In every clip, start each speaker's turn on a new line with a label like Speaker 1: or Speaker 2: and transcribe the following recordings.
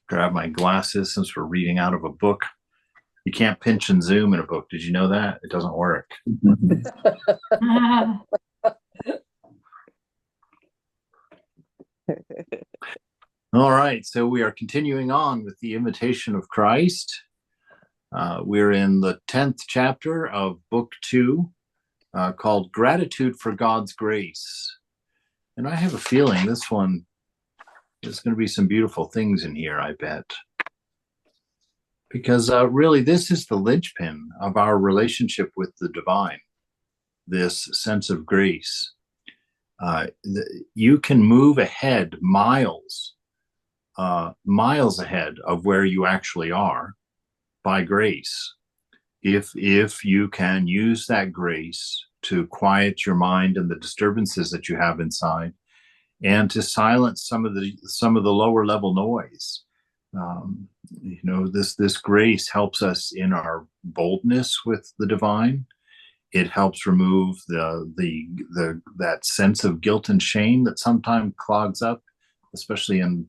Speaker 1: Grab my glasses since we're reading out of a book. You can't pinch and zoom in a book. Did you know that? It doesn't work. All right, so we are continuing on with the Imitation of Christ. We're in the 10th chapter of Book 2, called Gratitude for God's Grace. And I have a feeling this one, there's going to be some beautiful things in here, I bet. Because really, this is the linchpin of our relationship with the divine, this sense of grace. You can move ahead miles ahead of where you actually are by grace, if you can use that grace to quiet your mind and the disturbances that you have inside, and to silence some of the lower level noise. This grace helps us in our boldness with the divine. It helps remove that sense of guilt and shame that sometimes clogs up, especially in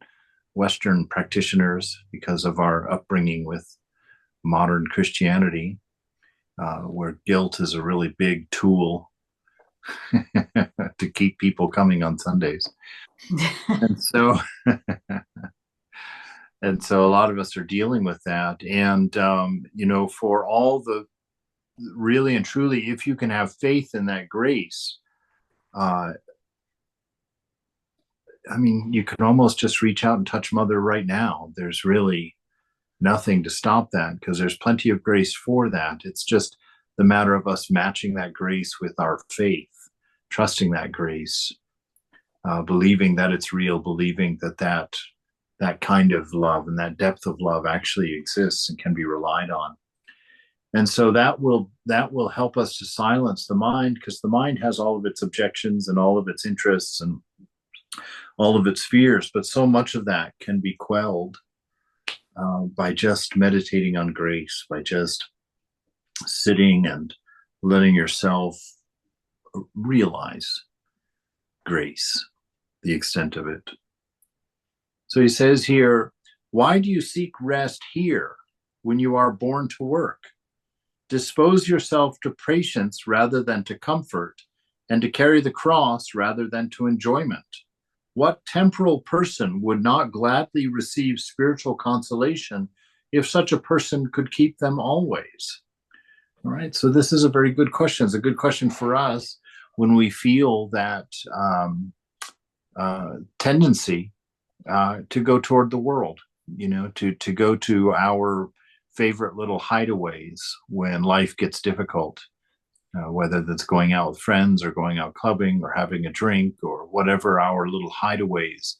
Speaker 1: Western practitioners, because of our upbringing with modern Christianity, where guilt is a really big tool to keep people coming on Sundays. And so a lot of us are dealing with that. And for all the really and truly, if you can have faith in that grace, you can almost just reach out and touch Mother right now. There's really nothing to stop that, because there's plenty of grace for that. It's just the matter of us matching that grace with our faith, trusting that grace, believing that it's real, believing that kind of love and that depth of love actually exists and can be relied on. And so that will help us to silence the mind, because the mind has all of its objections and all of its interests and all of its fears, but so much of that can be quelled by just meditating on grace, by just sitting and letting yourself realize grace, the extent of it. So he says here, why do you seek rest here when you are born to work? Dispose yourself to patience rather than to comfort, and to carry the cross rather than to enjoyment. What temporal person would not gladly receive spiritual consolation if such a person could keep them always? All right, so this is a very good question. It's a good question for us when we feel that tendency to go toward the world, to go to our favorite little hideaways when life gets difficult, whether that's going out with friends or going out clubbing or having a drink or whatever our little hideaways,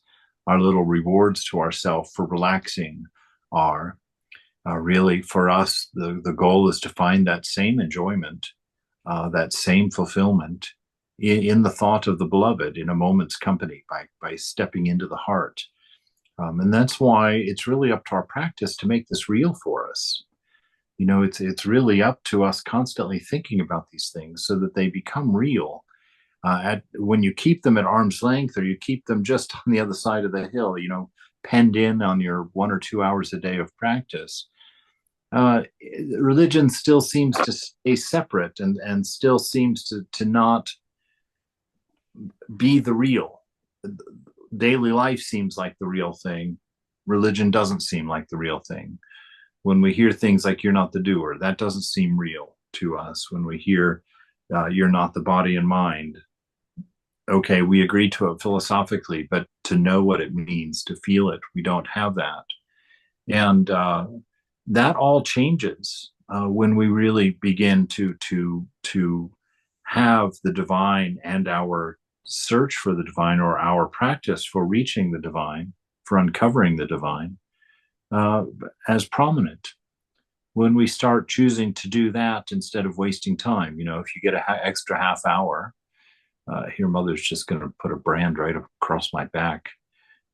Speaker 1: our little rewards to ourselves for relaxing are. Really, for us, the goal is to find that same enjoyment, that same fulfillment in the thought of the beloved, in a moment's company, by stepping into the heart. And that's why it's really up to our practice to make this real for us. It's really up to us constantly thinking about these things so that they become real. When you keep them at arm's length, or you keep them just on the other side of the hill, penned in on your 1 or 2 hours a day of practice, religion still seems to stay separate and still seems to not be the real. Daily life seems like the real thing. Religion doesn't seem like the real thing. When we hear things like "you're not the doer," that doesn't seem real to us. When we hear "you're not the body and mind," okay, we agree to it philosophically, but to know what it means, to feel it, we don't have that. And that all changes when we really begin to have the divine, and our search for the divine, or our practice for reaching the divine, for uncovering the divine, as prominent. When we start choosing to do that instead of wasting time, if you get an extra half hour, here Mother's just going to put a brand right across my back.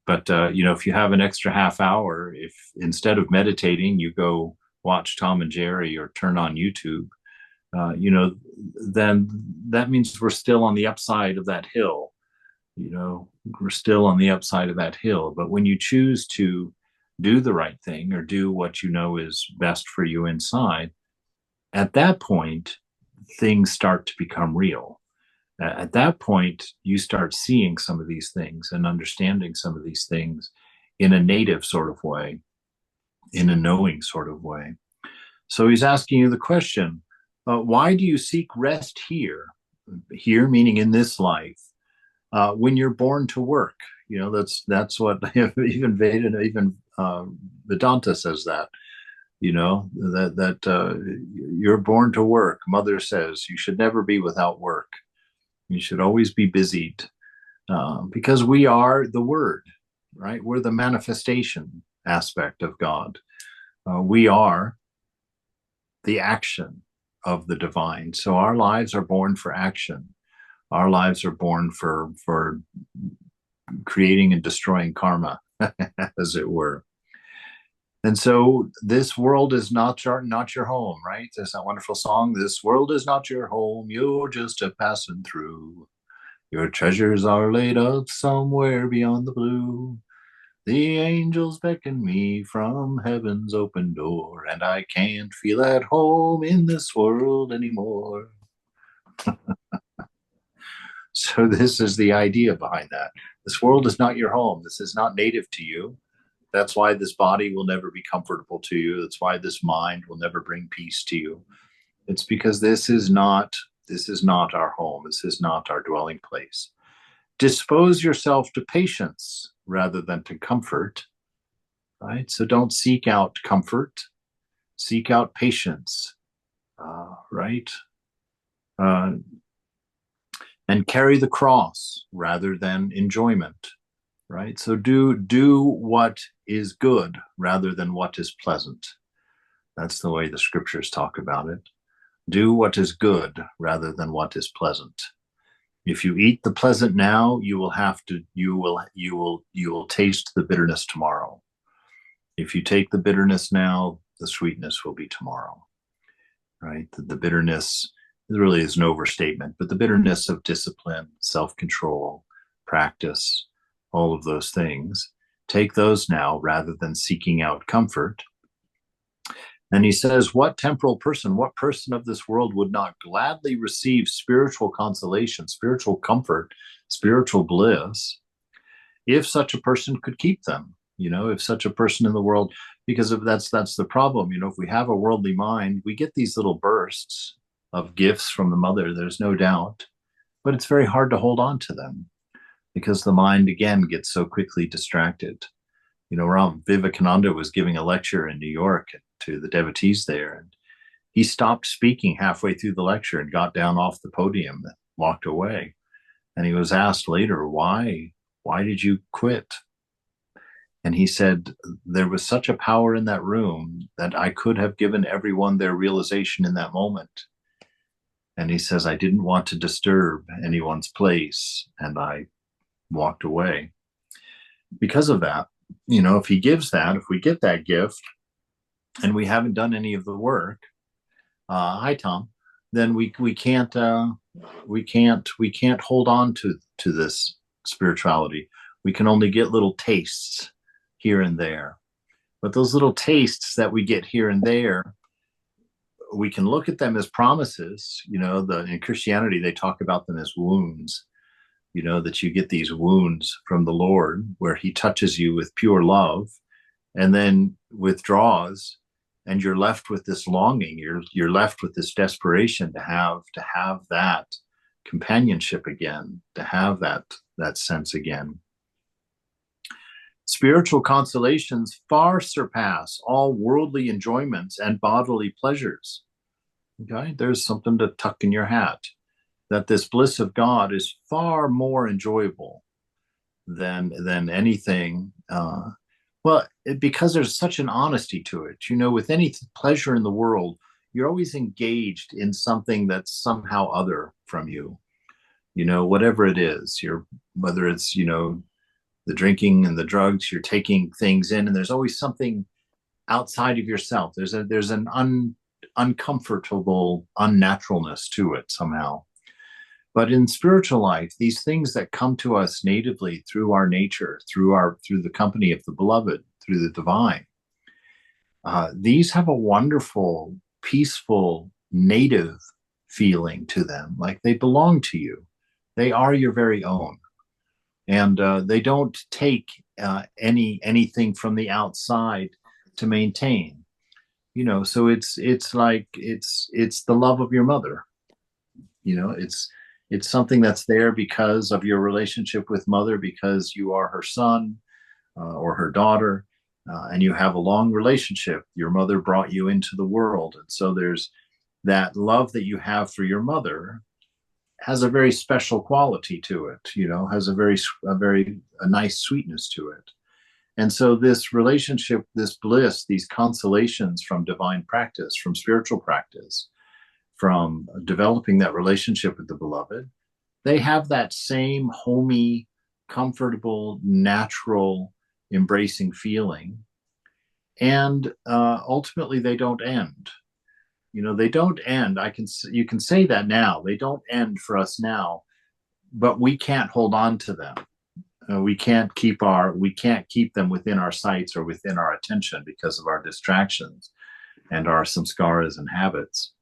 Speaker 1: But, if you have an extra half hour, if instead of meditating, you go watch Tom and Jerry or turn on YouTube, then that means we're still on the upside of that hill. we're still on the upside of that hill. But when you choose to do the right thing or do what you know is best for you inside, at that point, things start to become real. At that point, you start seeing some of these things and understanding some of these things in a native sort of way, in a knowing sort of way. So he's asking you the question, why do you seek rest here? Here, meaning in this life, when you're born to work. That's what even Veda, even Vedanta says that. That you're born to work. Mother says you should never be without work. You should always be busied, because we are the Word, right? We're the manifestation aspect of God. We are the action of the divine. So our lives are born for action. Our lives are born for creating and destroying karma, as it were. And so this world is not your home, right? There's that wonderful song, "This world is not your home, you're just a passing through. Your treasures are laid up somewhere beyond the blue. The angels beckon me from heaven's open door, and I can't feel at home in this world anymore." So this is the idea behind that. This world is not your home. This is not native to you. That's why this body will never be comfortable to you. That's why this mind will never bring peace to you. It's because this is not our home. This is not our dwelling place. Dispose yourself to patience rather than to comfort, right? So don't seek out comfort, seek out patience, right? And carry the cross rather than enjoyment, right? So do what is good rather than what is pleasant. That's the way the scriptures talk about it. Do what is good rather than what is pleasant. If you eat the pleasant now, you will taste the bitterness tomorrow. If you take the bitterness now, the sweetness will be tomorrow, right? The bitterness really is an overstatement, but the bitterness of discipline, self-control, practice, all of those things, take those now rather than seeking out comfort. And he says, what person of this world would not gladly receive spiritual consolation, spiritual comfort, spiritual bliss, if such a person could keep them? If such a person in the world, because that's the problem. If we have a worldly mind, we get these little bursts of gifts from the mother, there's no doubt, but it's very hard to hold on to them because the mind again gets so quickly distracted. Ram Vivekananda was giving a lecture in New York to the devotees there, and he stopped speaking halfway through the lecture and got down off the podium and walked away. And he was asked later, why did you quit? And he said, there was such a power in that room that I could have given everyone their realization in that moment. And he says, I didn't want to disturb anyone's place, and I walked away. Because of that, if we get that gift, and we haven't done any of the work, hi Tom, then we can't hold on to this spirituality. We can only get little tastes here and there. But those little tastes that we get here and there, we can look at them as promises. In Christianity, they talk about them as wounds, that you get these wounds from the Lord where he touches you with pure love and then withdraws, and you're left with this longing. You're left with this desperation to have that companionship again, to have that sense again. Spiritual consolations far surpass all worldly enjoyments and bodily pleasures. Okay, there's something to tuck in your hat, that this bliss of God is far more enjoyable than anything. Because there's such an honesty to it. With any pleasure in the world, you're always engaged in something that's somehow other from you. Whatever it is, whether it's the drinking and the drugs, you're taking things in, and there's always something outside of yourself. There's an uncomfortable unnaturalness to it somehow. But in spiritual life, these things that come to us natively through our nature, through the company of the beloved, through the divine, these have a wonderful, peaceful, native feeling to them, like they belong to you. They are your very own, and they don't take anything from the outside to maintain. So it's like it's the love of your mother. It's something that's there because of your relationship with mother, because you are her son or her daughter, and you have a long relationship. Your mother brought you into the world, and so there's that love that you have for your mother has a very special quality to it. Has a nice sweetness to it. And so this relationship, this bliss, these consolations from divine practice, from spiritual practice, from developing that relationship with the beloved, they have that same homey, comfortable, natural, embracing feeling. And ultimately, they don't end. They don't end. You can say that now. They don't end for us now, but we can't hold on to them. We can't keep them within our sights or within our attention because of our distractions and our samskaras and habits.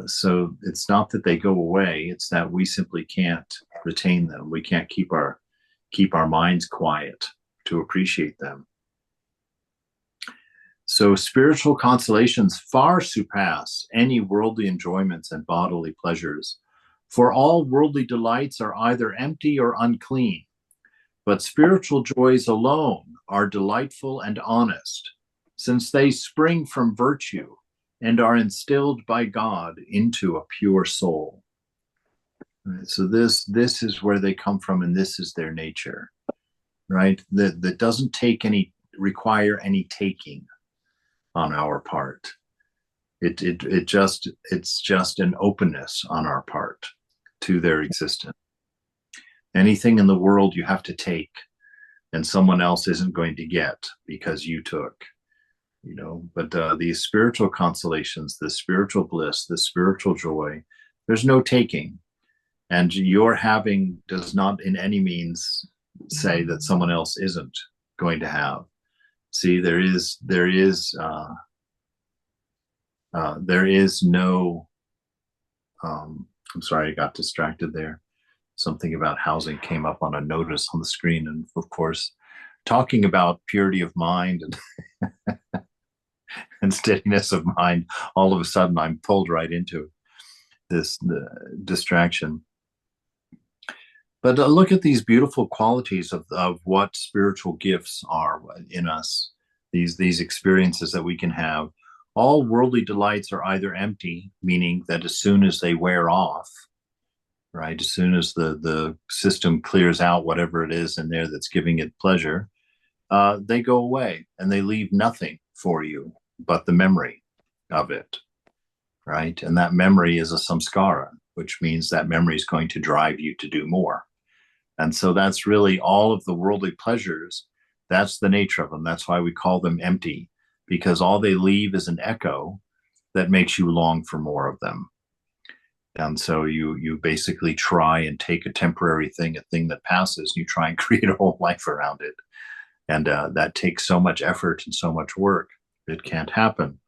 Speaker 1: So it's not that they go away; it's that we simply can't retain them. We can't keep our minds quiet to appreciate them. So spiritual consolations far surpass any worldly enjoyments and bodily pleasures, for all worldly delights are either empty or unclean. But spiritual joys alone are delightful and honest, since they spring from virtue and are instilled by God into a pure soul. Right? So this is where they come from, and this is their nature, right? That doesn't require any taking on our part. It's just an openness on our part to their existence. Anything in the world you have to take, and someone else isn't going to get because you took. But these spiritual consolations, the spiritual bliss, the spiritual joy, there's no taking, and your having does not in any means say that someone else isn't going to have. See, there is no. I'm sorry, I got distracted there. Something about housing came up on a notice on the screen, and of course, talking about purity of mind and steadiness of mind, all of a sudden I'm pulled right into this distraction. But look at these beautiful qualities of what spiritual gifts are in us, these experiences that we can have. All worldly delights are either empty, meaning that as soon as they wear off, right, as soon as the system clears out whatever it is in there that's giving it pleasure, they go away and they leave nothing for you but the memory of it, right? And that memory is a samskara, which means that memory is going to drive you to do more. And so that's really all of the worldly pleasures. That's the nature of them. That's why we call them empty, because all they leave is an echo that makes you long for more of them. And so you basically try and take a temporary thing, a thing that passes, and you try and create a whole life around it. And that takes so much effort and so much work. It can't happen.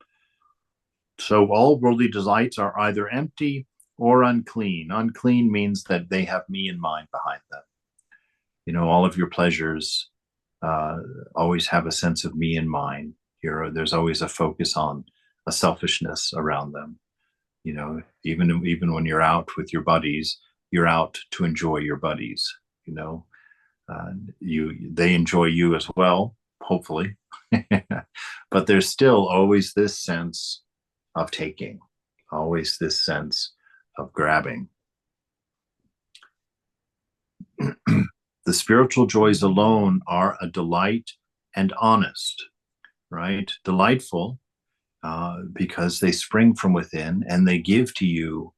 Speaker 1: So all worldly delights are either empty or unclean. Unclean means that they have me in mind behind them. All of your pleasures always have a sense of me in mind. There's always a focus on a selfishness around them. Even when you're out with your buddies, you're out to enjoy your buddies. They enjoy you as well, hopefully, but there's still always this sense of taking, always this sense of grabbing. The spiritual joys alone are a delight and honest, right? Delightful because they spring from within and they give to you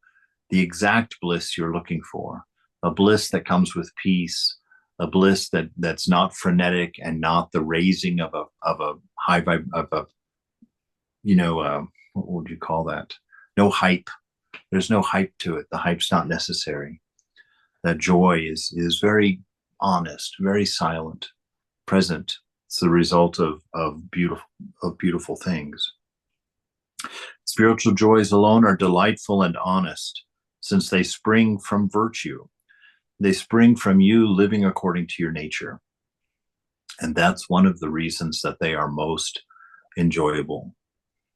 Speaker 1: the exact bliss you're looking for, a bliss that comes with peace, a bliss that's not frenetic and not the raising of a high vibe of a what would you call that? No hype. There's no hype to it. The hype's not necessary. That joy is very honest, very silent, present. It's the result of beautiful things. Spiritual joys alone are delightful and honest, since they spring from virtue. They spring from you living according to your nature. And that's one of the reasons that they are most enjoyable,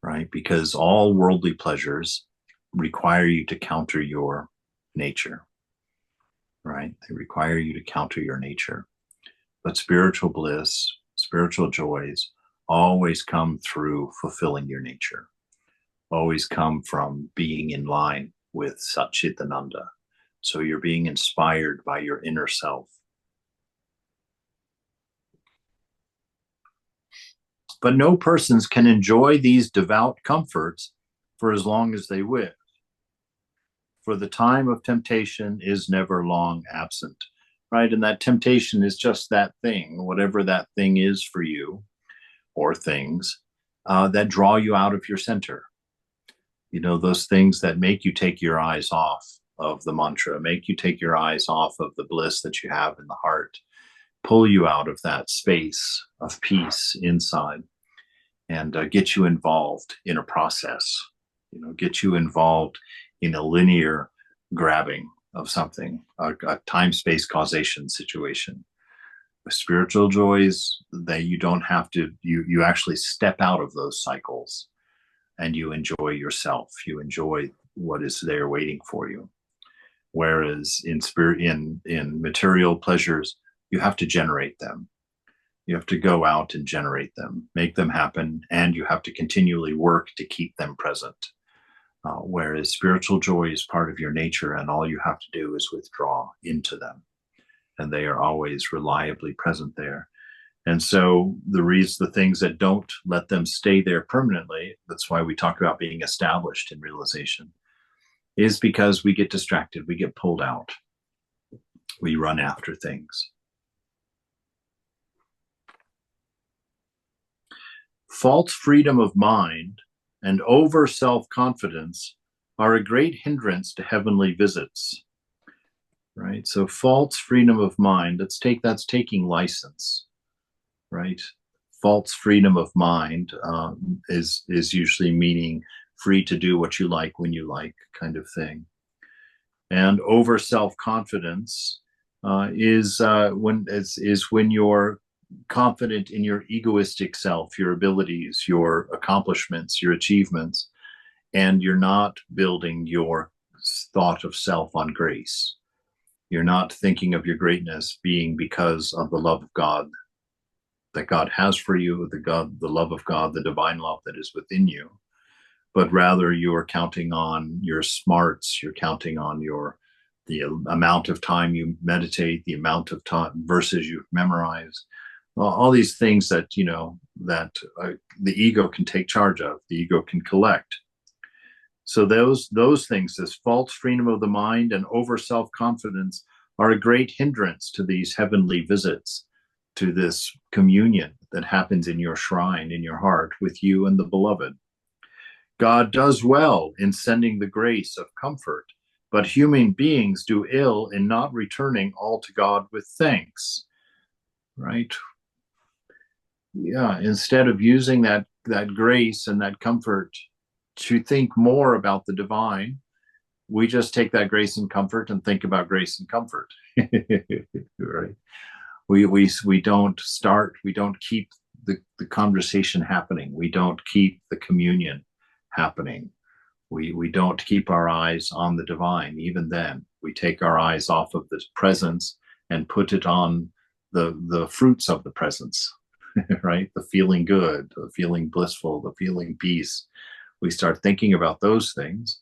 Speaker 1: right? Because all worldly pleasures require you to counter your nature, right? They require you to counter your nature. But spiritual bliss, spiritual joys always come through fulfilling your nature, always come from being in line with Satchitananda. So you're being inspired by your inner self. But no persons can enjoy these devout comforts for as long as they wish. For the time of temptation is never long absent, right? And that temptation is just that thing, whatever that thing is for you, or things that draw you out of your center. You know, those things that make you take your eyes off of the mantra, make you take your eyes off of the bliss that you have in the heart, pull you out of that space of peace inside, and get you involved in a process, you know, get you involved in a linear grabbing of something, a time-space causation situation. With spiritual joys, that you don't have to, you actually step out of those cycles and you enjoy yourself. You enjoy what is there waiting for you. Whereas in material pleasures, you have to generate them. You have to go out and generate them, make them happen, and you have to continually work to keep them present. Whereas spiritual joy is part of your nature, and all you have to do is withdraw into them. And they are always reliably present there. And so the things that don't let them stay there permanently, that's why we talk about being established in realization, is because we get distracted, we get pulled out, we run after things. False freedom of mind and over self-confidence are a great hindrance to heavenly visits, right? So false freedom of mind, that's taking license, right? False freedom of mind is usually meaning free to do what you like when you like, kind of thing. And over self-confidence is when you're confident in your egoistic self, your abilities, your accomplishments, your achievements, and you're not building your thought of self on grace. You're not thinking of your greatness being because of the love of God that God has for you, the love of God, the divine love that is within you, but rather you are counting on your smarts, you're counting on the amount of time you meditate, the amount of time verses you've memorized, all these things that, you know, that the ego can take charge of, the ego can collect. So those things, this false freedom of the mind and over self-confidence, are a great hindrance to these heavenly visits, to this communion that happens in your shrine, in your heart, with you and the beloved. God does well in sending the grace of comfort, but human beings do ill in not returning all to God with thanks, right? Yeah, instead of using that grace and that comfort to think more about the divine, we just take that grace and comfort and think about grace and comfort. Right? We don't keep the conversation happening. We don't keep the communion happening. We don't keep our eyes on the divine. Even then, we take our eyes off of the presence and put it on the fruits of the presence. Right? The feeling good, the feeling blissful, the feeling peace. We start thinking about those things,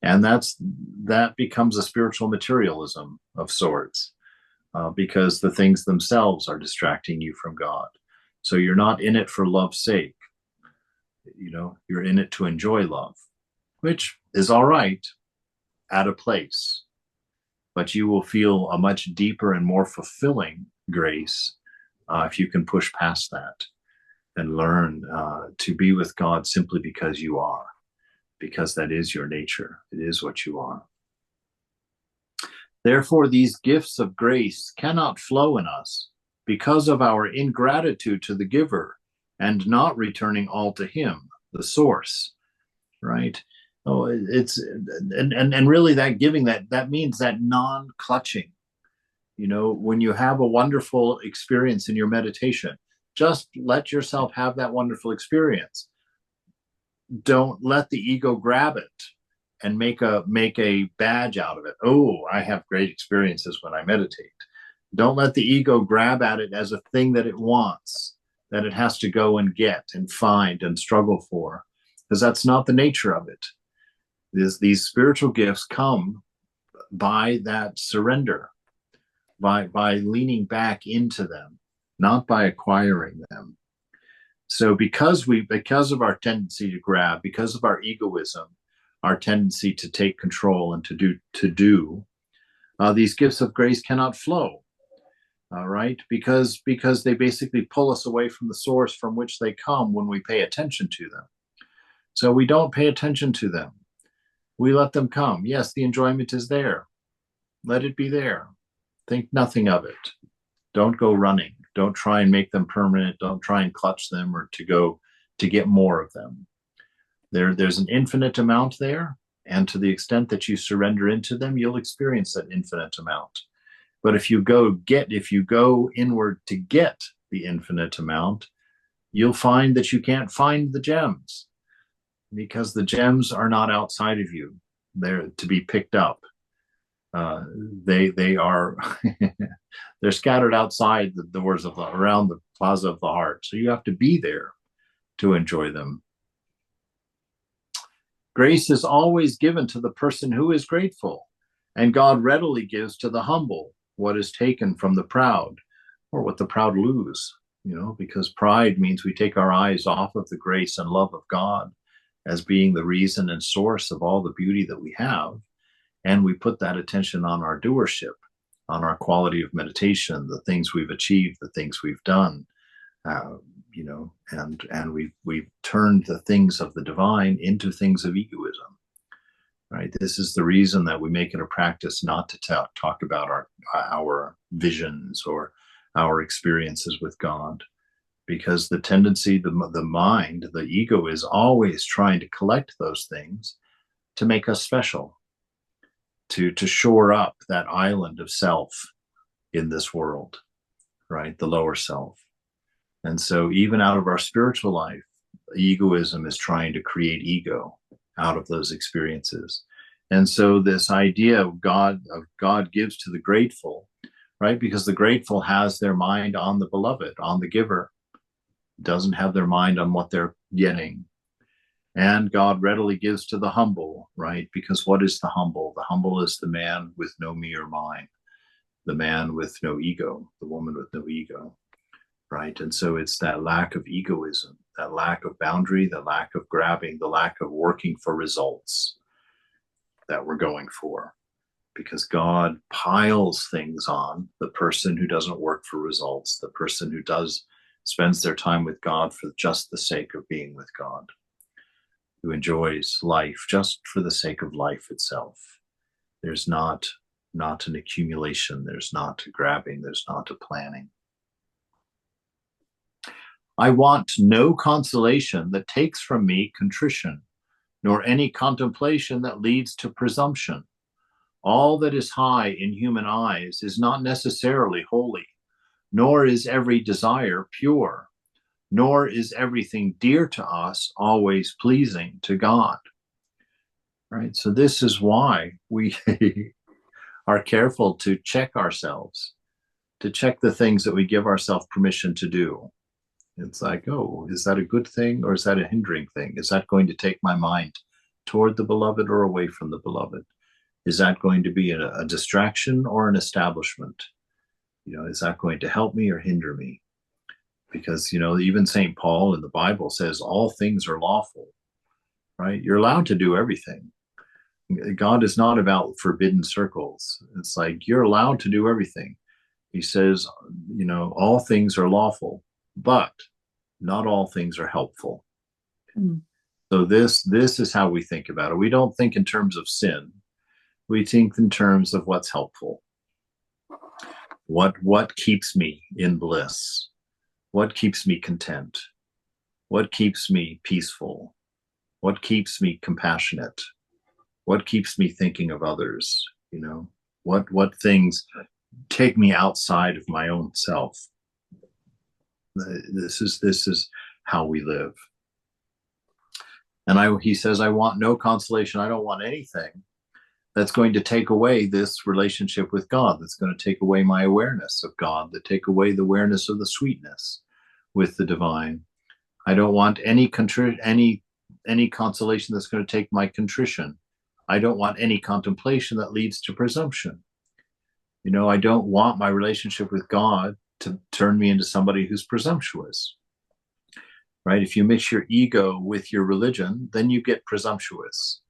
Speaker 1: and that becomes a spiritual materialism of sorts, because the things themselves are distracting you from God. So you're not in it for love's sake. You know, you're in it to enjoy love, which is all right at a place, but you will feel a much deeper and more fulfilling grace if you can push past that and learn to be with God simply because you are, because that is your nature. It is what you are. Therefore, these gifts of grace cannot flow in us because of our ingratitude to the giver and not returning all to him, the source, right? Oh, it's and really that giving, that means that non-clutching. When you have a wonderful experience in your meditation, just let yourself have that wonderful experience. Don't let the ego grab it and make a badge out of it. Oh, I have great experiences when I meditate. Don't let the ego grab at it as a thing that it wants, that it has to go and get and find and struggle for, because that's not the nature of it. These spiritual gifts come by that surrender, by leaning back into them, not by acquiring them. So because of our tendency to grab, because of our egoism, our tendency to take control and to do, these gifts of grace cannot flow. Right? Because they basically pull us away from the source from which they come when we pay attention to them. So we don't pay attention to them. We let them come. Yes, the enjoyment is there. Let it be there. Think nothing of it. Don't go running. Don't try and make them permanent. Don't try and clutch them or to get more of them. There's an infinite amount there. And to the extent that you surrender into them, you'll experience that infinite amount. But if you go inward to get the infinite amount, you'll find that you can't find the gems, because the gems are not outside of you. They're to be picked up. They are they're scattered outside the doors around the plaza of the heart. So you have to be there to enjoy them. Grace is always given to the person who is grateful, and God readily gives to the humble what is taken from the proud, or what the proud lose, because pride means we take our eyes off of the grace and love of God as being the reason and source of all the beauty that we have. And we put that attention on our doership, on our quality of meditation, the things we've achieved, the things we've done, and we've turned the things of the divine into things of egoism. Right. This is the reason that we make it a practice not to talk about our visions or our experiences with God, because the tendency, the mind, the ego is always trying to collect those things to make us special, to shore up that island of self in this world, right? The lower self. And so even out of our spiritual life, egoism is trying to create ego out of those experiences. And so this idea of God gives to the grateful, right? Because the grateful has their mind on the beloved, on the giver, doesn't have their mind on what they're getting. And God readily gives to the humble, right? Because what is the humble? The humble is the man with no me or mine, the man with no ego, the woman with no ego, right? And so it's that lack of egoism, that lack of boundary, the lack of grabbing, the lack of working for results that we're going for. Because God piles things on the person who doesn't work for results, the person who spends their time with God for just the sake of being with God, who enjoys life just for the sake of life itself. There's not an accumulation, there's not a grabbing, there's not a planning. I want no consolation that takes from me contrition, nor any contemplation that leads to presumption. All that is high in human eyes is not necessarily holy, nor is every desire pure, nor is everything dear to us always pleasing to God. Right? So this is why we are careful to check ourselves, to check the things that we give ourselves permission to do. It's like, oh, is that a good thing or is that a hindering thing? Is that going to take my mind toward the beloved or away from the beloved? Is that going to be a distraction or an establishment? Is that going to help me or hinder me? Because, even St. Paul in the Bible says all things are lawful, right? You're allowed to do everything. God is not about forbidden circles. It's like you're allowed to do everything. He says, all things are lawful, but not all things are helpful. Mm. So this is how we think about it. We don't think in terms of sin. We think in terms of what's helpful. What keeps me in bliss? What keeps me content? What keeps me peaceful? What keeps me compassionate? What keeps me thinking of others? What things take me outside of my own self? This is how we live. And he says, I want no consolation. I don't want anything that's going to take away this relationship with God, that's going to take away my awareness of God, that take away the awareness of the sweetness with the divine. I don't want any consolation that's going to take my contrition. I don't want any contemplation that leads to presumption. I don't want my relationship with God to turn me into somebody who's presumptuous. Right? If you mix your ego with your religion, then you get presumptuous.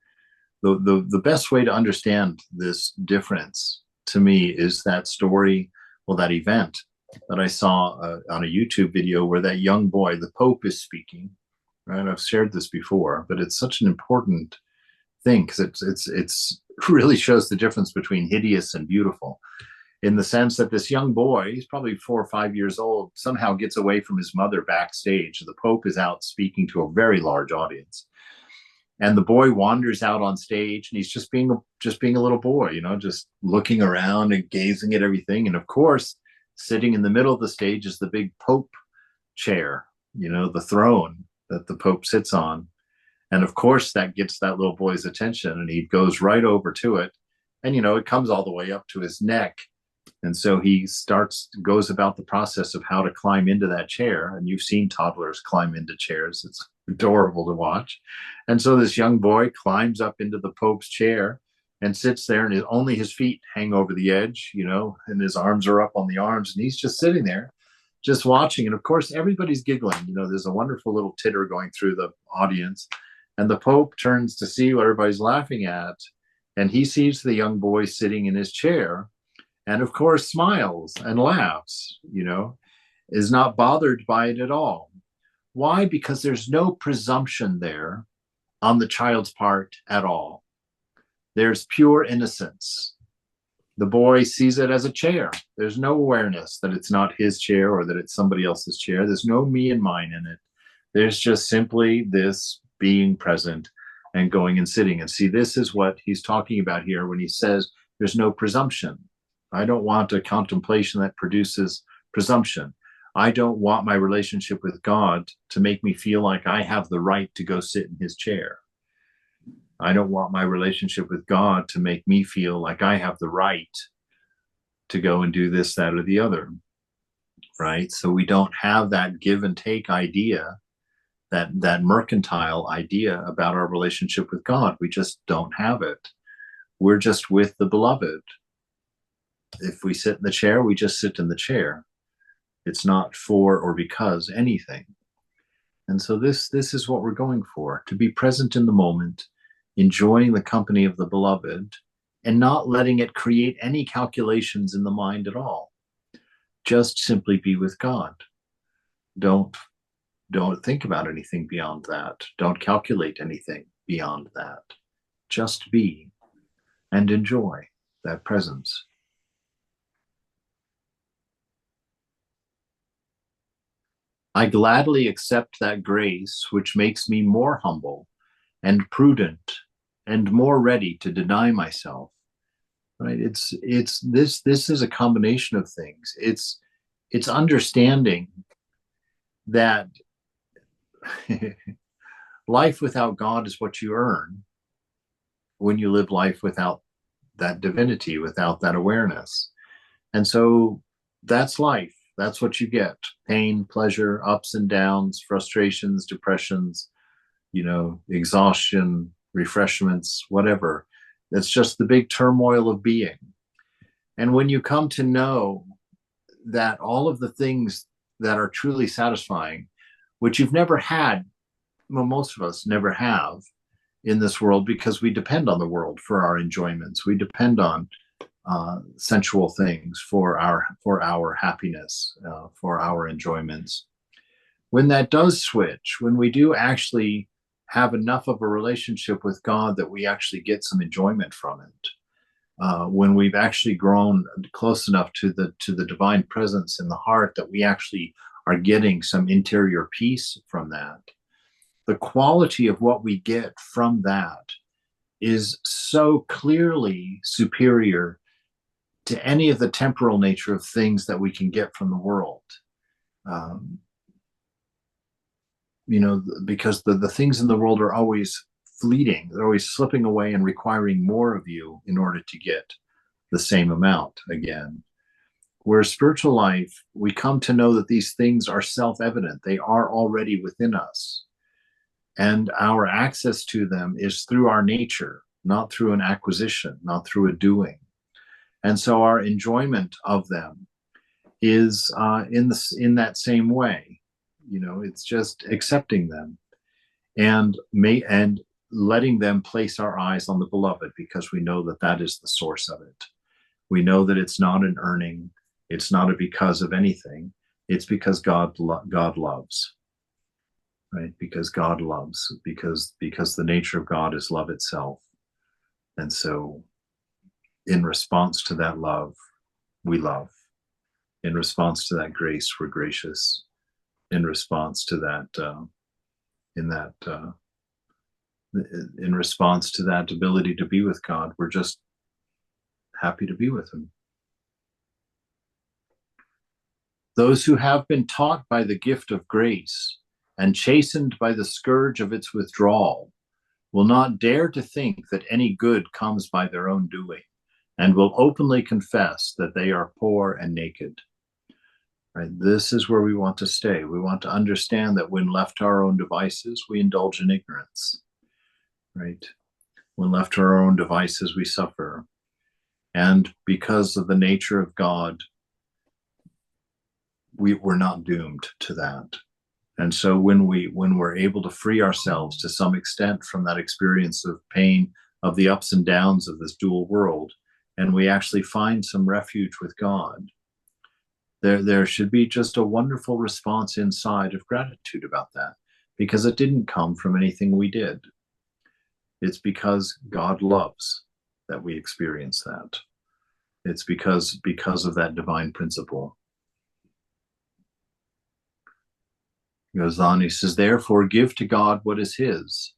Speaker 1: The best way to understand this difference to me is that story, that event that I saw on a YouTube video where that young boy, the Pope, is speaking. Right? I've shared this before, but it's such an important thing because it's really shows the difference between hideous and beautiful, in the sense that this young boy, he's probably 4 or 5 years old, somehow gets away from his mother backstage. The Pope is out speaking to a very large audience. And the boy wanders out on stage, and he's just being a little boy, just looking around and gazing at everything. And of course, sitting in the middle of the stage is the big Pope chair, the throne that the Pope sits on. And of course, that gets that little boy's attention, and he goes right over to it. And, it comes all the way up to his neck. And so he goes about the process of how to climb into that chair. And you've seen toddlers climb into chairs. It's adorable to watch. And so this young boy climbs up into the Pope's chair and sits there, and only his feet hang over the edge, and his arms are up on the arms, and he's just sitting there, just watching. And of course, everybody's giggling. There's a wonderful little titter going through the audience. And the Pope turns to see what everybody's laughing at. And he sees the young boy sitting in his chair, and of course smiles and laughs, is not bothered by it at all. Why? Because there's no presumption there on the child's part at all. There's pure innocence. The boy sees it as a chair. There's no awareness that it's not his chair or that it's somebody else's chair. There's no me and mine in it. There's just simply this being present and going and sitting. And see, this is what he's talking about here when he says there's no presumption. I don't want a contemplation that produces presumption. I don't want my relationship with God to make me feel like I have the right to go sit in his chair. I don't want my relationship with God to make me feel like I have the right to go and do this, that, or the other. Right? So we don't have that give and take idea, that mercantile idea about our relationship with God. We just don't have it. We're just with the beloved. If we sit in the chair, we just sit in the chair. It's not for or because anything. And so this is what we're going for, to be present in the moment, enjoying the company of the beloved, and not letting it create any calculations in the mind at all. Just simply be with God. Don't think about anything beyond that. Don't calculate anything beyond that. Just be and enjoy that presence. I gladly accept that grace which makes me more humble and prudent and more ready to deny myself. Right? It's this is a combination of things. It's understanding that life without God is what you earn when you live life without that divinity, without that awareness. And so that's life. That's what you get. Pain, pleasure, ups and downs, frustrations, depressions, exhaustion, refreshments, whatever. It's just the big turmoil of being. And when you come to know that all of the things that are truly satisfying, which you've never had, well, most of us never have in this world, because we depend on the world for our enjoyments. We depend on sensual things for our happiness, for our enjoyments. When that does switch, when we do actually have enough of a relationship with God that we actually get some enjoyment from it, when we've actually grown close enough to the divine presence in the heart that we actually are getting some interior peace from that. The quality of what we get from that is so clearly superior to any of the temporal nature of things that we can get from the world. Um, because the things in the world are always fleeting, they're always slipping away and requiring more of you in order to get the same amount again. Whereas spiritual life, we come to know that these things are self-evident. They are already within us. And our access to them is through our nature, not through an acquisition, not through a doing. And so our enjoyment of them is in that same way. It's just accepting them and letting them place our eyes on the beloved, because we know that that is the source of it. We know that it's not an earning, it's not a because of anything. It's because God loves, right? Because God loves, because the nature of God is love itself. And so in response to that love, we love. In response to that grace, we're gracious. In response to that, in response to that ability to be with God, we're just happy to be with him. Those who have been taught by the gift of grace and chastened by the scourge of its withdrawal will not dare to think that any good comes by their own doing, and will openly confess that they are poor and naked. Right? This is where we want to stay. We want to understand that when left to our own devices, we indulge in ignorance. Right? When left to our own devices, we suffer. And because of the nature of God, we're not doomed to that. And so when we're able to free ourselves to some extent from that experience of pain, of the ups and downs of this dual world, and we actually find some refuge with God, there should be just a wonderful response inside of gratitude about that, because it didn't come from anything we did. It's because God loves that we experience that. It's because of that divine principle. He goes on, he says, therefore give to God what is his,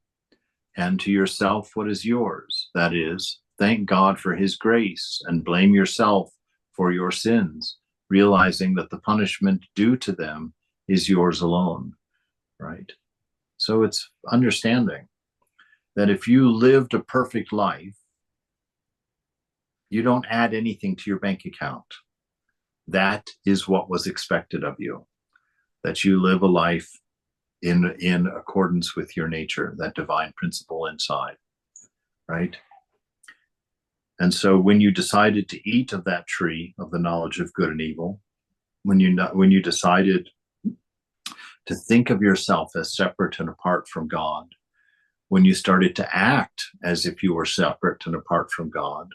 Speaker 1: and to yourself what is yours. That is, thank God for his grace and blame yourself for your sins, realizing that the punishment due to them is yours alone, right? So it's understanding that if you lived a perfect life, you don't add anything to your bank account. That is what was expected of you, that you live a life in accordance with your nature, that divine principle inside, right? And so when you decided to eat of that tree of the knowledge of good and evil, when you decided to think of yourself as separate and apart from God, when you started to act as if you were separate and apart from God,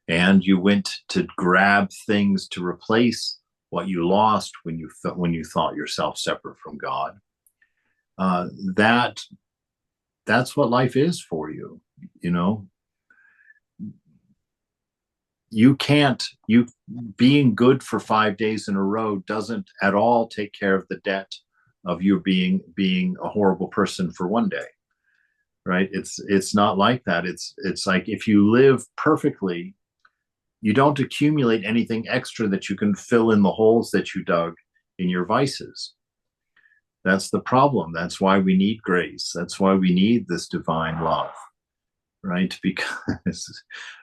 Speaker 1: and you went to grab things to replace what you lost when you thought yourself separate from God, that's what life is for you. You being good for 5 days in a row doesn't at all take care of the debt of you being a horrible person for one day, right? It's not like that. It's like if you live perfectly, you don't accumulate anything extra that you can fill in the holes that you dug in your vices. That's the problem. That's why we need grace. That's why we need this divine love, right?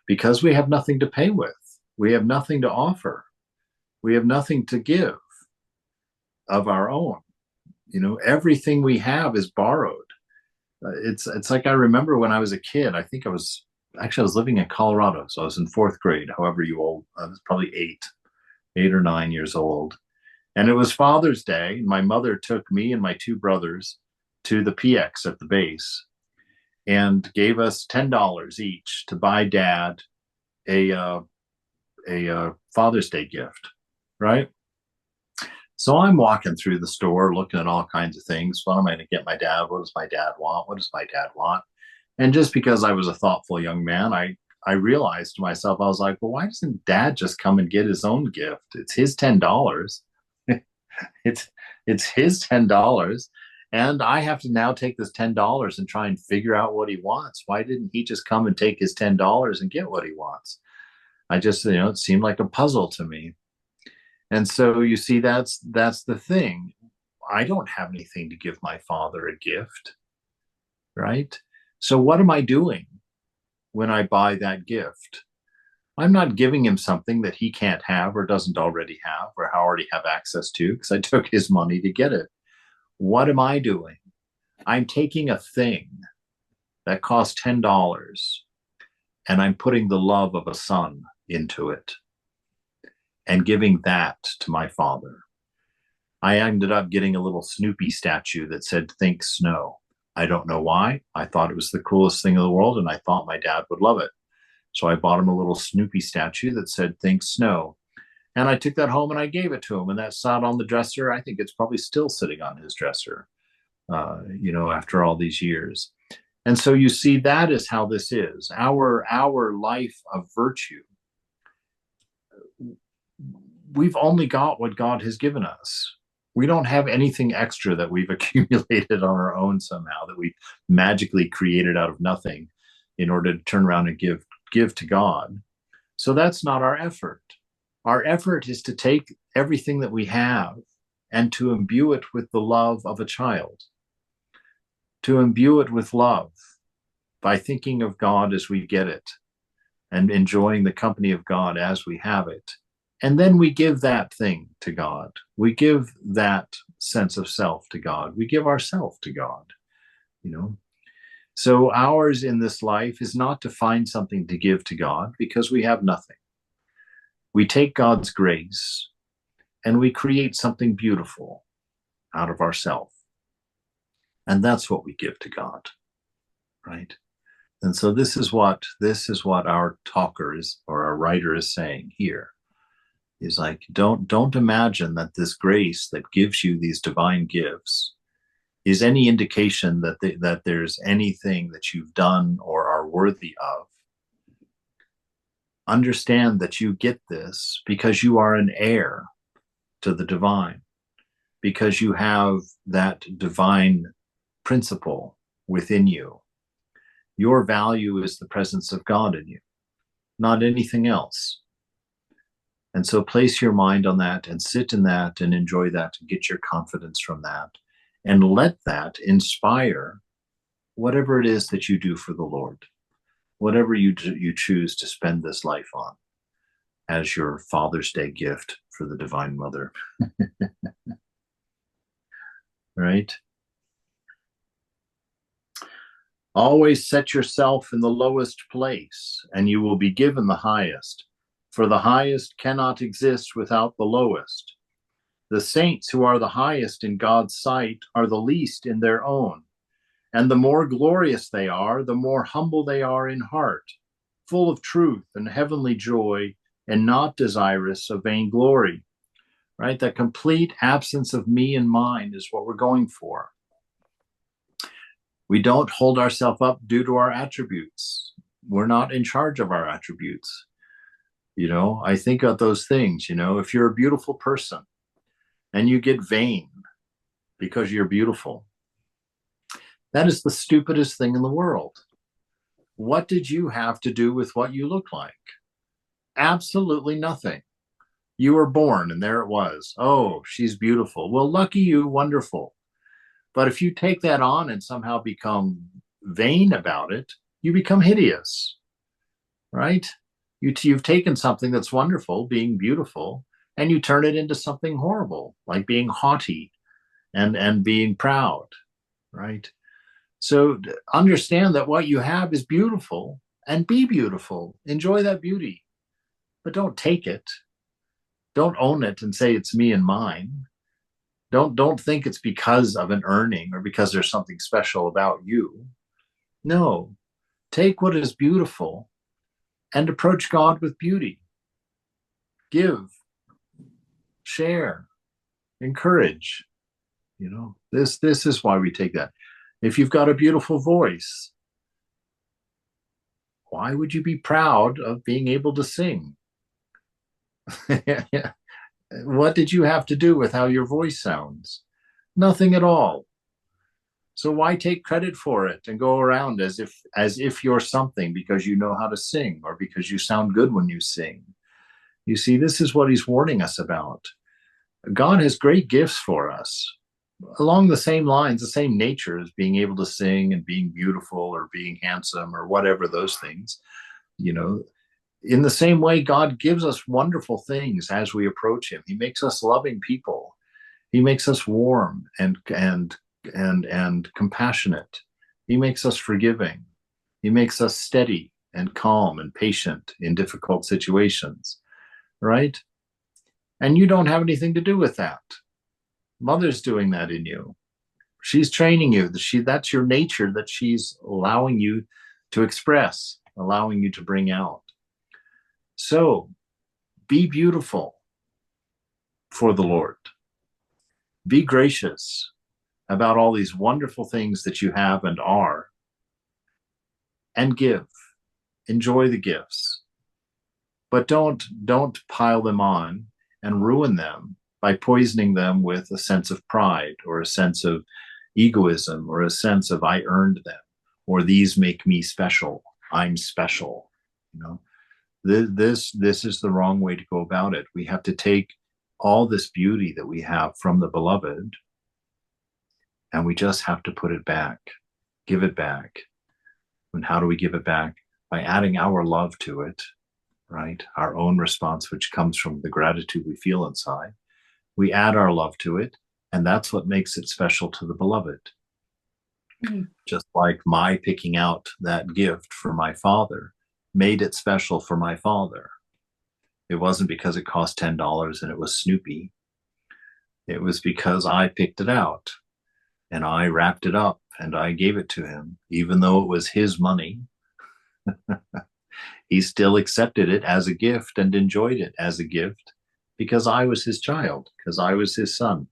Speaker 1: Because we have nothing to pay with. We have nothing to offer. We have nothing to give of our own. Everything we have is borrowed. It's like I remember when I was a kid. I think I was living in Colorado, so I was in fourth grade. However old, I was probably 8 or 9 years old. And it was Father's Day. My mother took me and my two brothers to the PX at the base and gave us $10 each to buy Dad a Father's Day gift, right? So I'm walking through the store looking at all kinds of things. What am I going to get my dad? What does my dad want? What does my dad want? And just because I was a thoughtful young man, I I realized to myself, I was like, well, why doesn't dad just come and get his own gift? It's his $10. it's it's his $10. And I have to now take this $10 and try and figure out what he wants. Why didn't he just come and take his $10 and get what he wants? I just, it seemed like a puzzle to me. And so you see, that's the thing. I don't have anything to give my father a gift, right? So what am I doing when I buy that gift? I'm not giving him something that he can't have or doesn't already have or already have access to because I took his money to get it. What am I doing? I'm taking a thing that costs $10 and I'm putting the love of a son into it and giving that to my father. I ended up getting a little Snoopy statue that said, "Think Snow." I don't know why. I thought it was the coolest thing in the world and I thought my dad would love it. So I bought him a little Snoopy statue that said, "Think Snow." And I took that home and I gave it to him. And that sat on the dresser. I think it's probably still sitting on his dresser, after all these years. And so you see, that is how this is. Our life of virtue. We've only got what God has given us. We don't have anything extra that we've accumulated on our own somehow, that we magically created out of nothing in order to turn around and give to God. So that's not our effort. Our effort is to take everything that we have and to imbue it with the love of a child, to imbue it with love by thinking of God as we get it and enjoying the company of God as we have it. And then we give that thing to God. We give that sense of self to God. We give ourselves to God, So ours in this life is not to find something to give to God because we have nothing. We take God's grace and we create something beautiful out of ourselves. And that's what we give to God, right? And so this is what our talker is, or our writer is saying here. He's like, don't imagine that this grace that gives you these divine gifts is any indication that there's anything that you've done or are worthy of. Understand that you get this because you are an heir to the divine, because you have that divine principle within you. Your value is the presence of God in you, not anything else. And so place your mind on that and sit in that and enjoy that and get your confidence from that. And let that inspire whatever it is that you do for the Lord, whatever you choose to spend this life on as your Father's Day gift for the Divine Mother. Right? Always set yourself in the lowest place, and you will be given the highest. For the highest cannot exist without the lowest. The saints who are the highest in God's sight are the least in their own. And the more glorious they are, the more humble they are in heart, full of truth and heavenly joy, and not desirous of vainglory. Right? That complete absence of me and mine is what we're going for. We don't hold ourselves up due to our attributes. We're not in charge of our attributes. I think of those things, if you're a beautiful person and you get vain because you're beautiful, that is the stupidest thing in the world. What did you have to do with what you look like? Absolutely nothing. You were born and there it was. Oh, she's beautiful. Well, lucky you, wonderful. But if you take that on and somehow become vain about it, you become hideous, right? You've taken something that's wonderful, being beautiful, and you turn it into something horrible, like being haughty and being proud, right? So understand that what you have is beautiful and be beautiful. Enjoy that beauty, but don't take it. Don't own it and say it's me and mine. Don't think it's because of an earning or because there's something special about you. No, take what is beautiful and approach God with beauty. Give, share, encourage. This is why we take that. If you've got a beautiful voice, Why would you be proud of being able to sing? What did you have to do with how your voice sounds? Nothing at all. So why take credit for it and go around as if you're something because you know how to sing or because you sound good when you sing? You see, this is what he's warning us about. God has great gifts for us along the same lines, the same nature as being able to sing and being beautiful or being handsome or whatever those things. You know, in the same way, God gives us wonderful things as we approach him. He makes us loving people. He makes us warm and compassionate. He makes us forgiving. He makes us steady and calm and patient in difficult situations, right? And you don't have anything to do with that. Mother's doing that in you. She's training you. That's your nature that she's allowing you to express, allowing you to bring out. So be beautiful for the Lord. Be gracious about all these wonderful things that you have and are, and give. Enjoy the gifts. But don't pile them on and ruin them by poisoning them with a sense of pride or a sense of egoism or a sense of I earned them or these make me special. I'm special. You know, this is the wrong way to go about it. We have to take all this beauty that we have from the beloved, and we just have to put it back, give it back. And how do we give it back? By adding our love to it, right? Our own response, which comes from the gratitude we feel inside. We add our love to it, and that's what makes it special to the beloved. Mm-hmm. Just like my picking out that gift for my father made it special for my father. It wasn't because it cost $10 and it was Snoopy. It was because I picked it out and I wrapped it up and I gave it to him, even though it was his money. He still accepted it as a gift and enjoyed it as a gift because I was his child, because I was his son.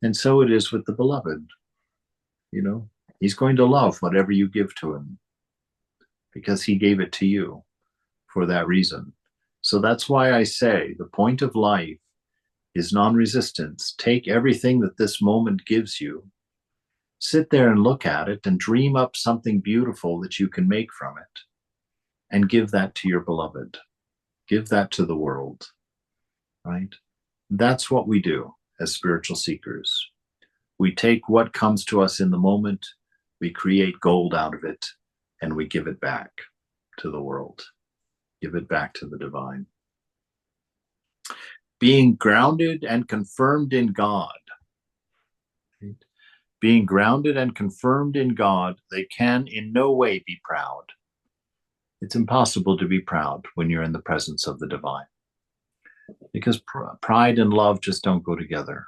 Speaker 1: And so it is with the beloved. You know, he's going to love whatever you give to him because he gave it to you for that reason. So that's why I say the point of life is non-resistance. Take everything that this moment gives you, sit there and look at it and dream up something beautiful that you can make from it and give that to your beloved. Give that to the world, right? That's what we do as spiritual seekers. We take what comes to us in the moment, we create gold out of it, and we give it back to the world. Give it back to the divine. Being grounded and confirmed in God. Right? Being grounded and confirmed in God, they can in no way be proud. It's impossible to be proud when you're in the presence of the divine, because pride and love just don't go together.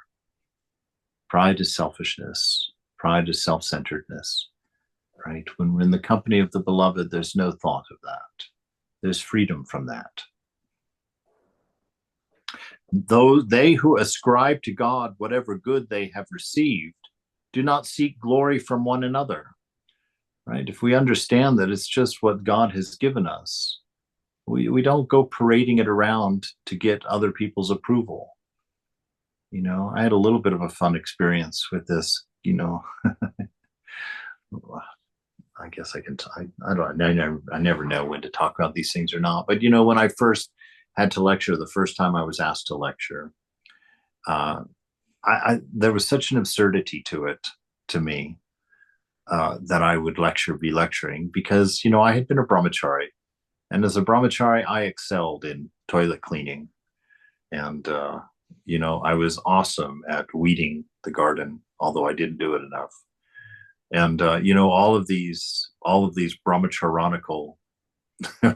Speaker 1: Pride is selfishness. Pride is self-centeredness, right? When we're in the company of the beloved, there's no thought of that. There's freedom from that. Though they who ascribe to God whatever good they have received do not seek glory from one another, right? If we understand that it's just what God has given us, we don't go parading it around to get other people's approval. You know, I had a little bit of a fun experience with this, you know. I guess I can, I never know when to talk about these things or not. But, you know, when I first had to lecture, the first time I was asked to lecture, there was such an absurdity to it, to me, that I would be lecturing because, you know, I had been a brahmachari. And as a brahmachari, I excelled in toilet cleaning. And, you know, I was awesome at weeding the garden, although I didn't do it enough. And, you know, all of these brahmacharanical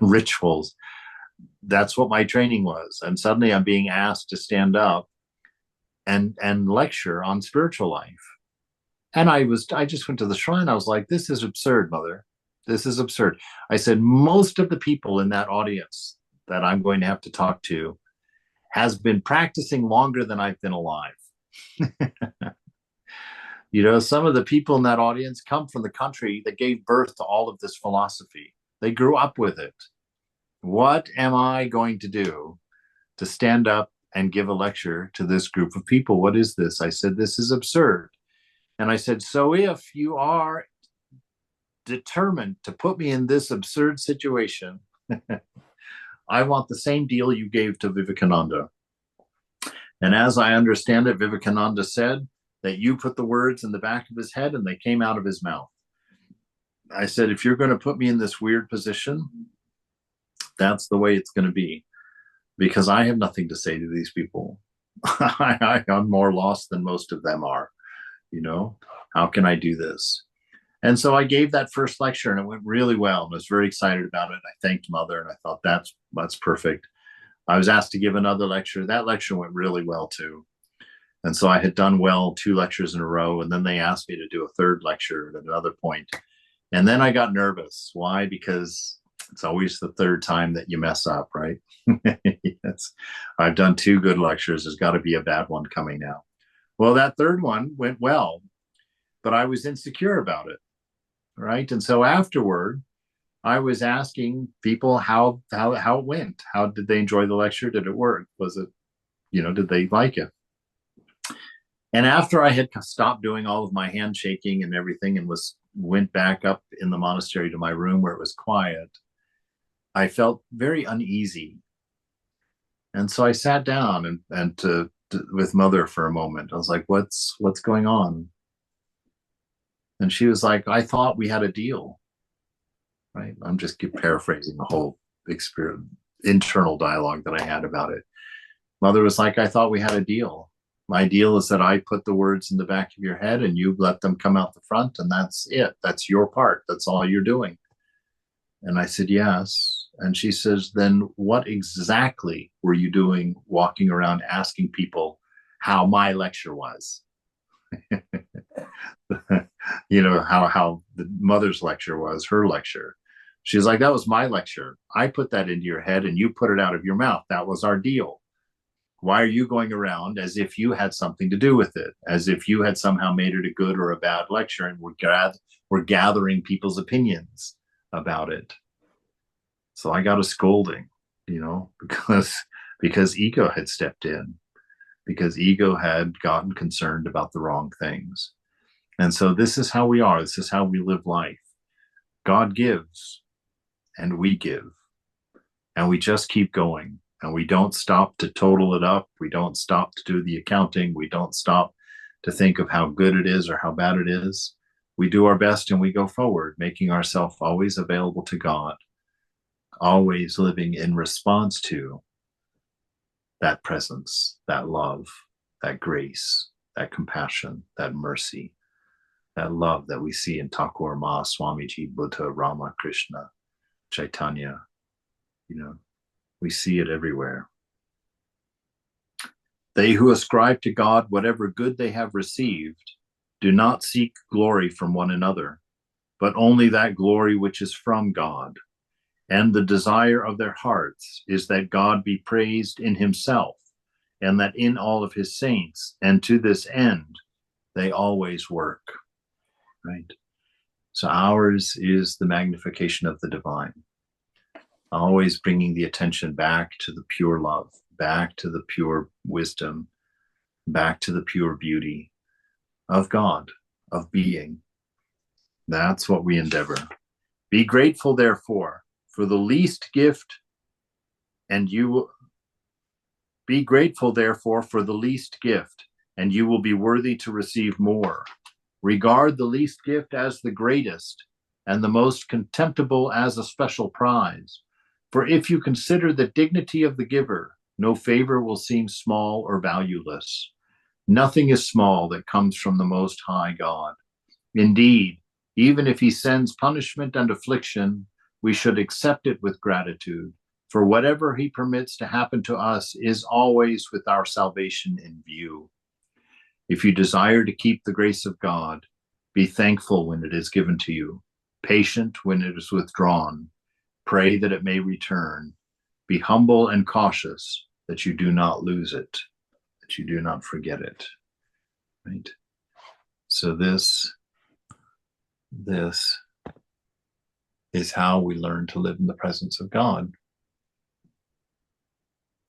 Speaker 1: rituals, that's what my training was. And suddenly I'm being asked to stand up and lecture on spiritual life. And I just went to the shrine. I was like, this is absurd, Mother. This is absurd. I said, most of the people in that audience that I'm going to have to talk to has been practicing longer than I've been alive. You know, some of the people in that audience come from the country that gave birth to all of this philosophy. They grew up with it. What am I going to do to stand up and give a lecture to this group of people? What is this? I said, this is absurd. And I said, so if you are determined to put me in this absurd situation, I want the same deal you gave to Vivekananda. And as I understand it, Vivekananda said that you put the words in the back of his head and they came out of his mouth. I said, if you're going to put me in this weird position, that's the way it's going to be, because I have nothing to say to these people. I'm more lost than most of them are. How can I do this? And so I gave that first lecture and it went really well. And I was very excited about it. I thanked Mother and I thought that's perfect. I was asked to give another lecture. That lecture went really well too. And so I had done well 2 lectures in a row. And then they asked me to do a third lecture at another point. And then I got nervous. Why? Because it's always the third time that you mess up, right? Yes. I've done 2 good lectures. There's got to be a bad one coming now. Well, that third one went well, but I was insecure about it, right? And so afterward, I was asking people how it went. How did they enjoy the lecture? Did it work? Was it, did they like it? And after I had stopped doing all of my handshaking and everything and went back up in the monastery to my room where it was quiet, I felt very uneasy. And so I sat down and with Mother for a moment. I was like, what's going on? And she was like, I thought we had a deal. Right? I'm just paraphrasing the whole internal dialogue that I had about it. Mother was like, I thought we had a deal. My deal is that I put the words in the back of your head and you let them come out the front, and that's it. That's your part. That's all you're doing. And I said, yes. And she says, then what exactly were you doing walking around asking people how my lecture was? How the Mother's lecture was, her lecture. She's like, that was my lecture. I put that into your head and you put it out of your mouth. That was our deal. Why are you going around as if you had something to do with it, as if you had somehow made it a good or a bad lecture, and we're gathering people's opinions about it? So I got a scolding, because ego had stepped in, because ego had gotten concerned about the wrong things. And so this is how we are. This is how we live life. God gives and we give, and we just keep going. And we don't stop to total it up. We don't stop to do the accounting. We don't stop to think of how good it is or how bad it is. We do our best and we go forward, making ourselves always available to God, always living in response to that presence, that love, that grace, that compassion, that mercy, that love that we see in Thakur, Ma, Swamiji, Buddha, Rama, Krishna, Chaitanya. We see it everywhere. They who ascribe to God whatever good they have received do not seek glory from one another, but only that glory which is from God. And the desire of their hearts is that God be praised in himself, and that in all of his saints, and to this end, they always work. Right? So ours is the magnification of the divine, always bringing the attention back to the pure love, back to the pure wisdom, back to the pure beauty of God, of being. That's what we endeavor. Be grateful, therefore, for the least gift, and you will be grateful, therefore, for the least gift, and you will be worthy to receive more. Regard the least gift as the greatest, and the most contemptible as a special prize. For if you consider the dignity of the giver, no favor will seem small or valueless. Nothing is small that comes from the Most High God. Indeed, even if he sends punishment and affliction, we should accept it with gratitude, for whatever he permits to happen to us is always with our salvation in view. If you desire to keep the grace of God, be thankful when it is given to you, patient when it is withdrawn, pray that it may return, be humble and cautious that you do not lose it, that you do not forget it. Right? So this is how we learn to live in the presence of God.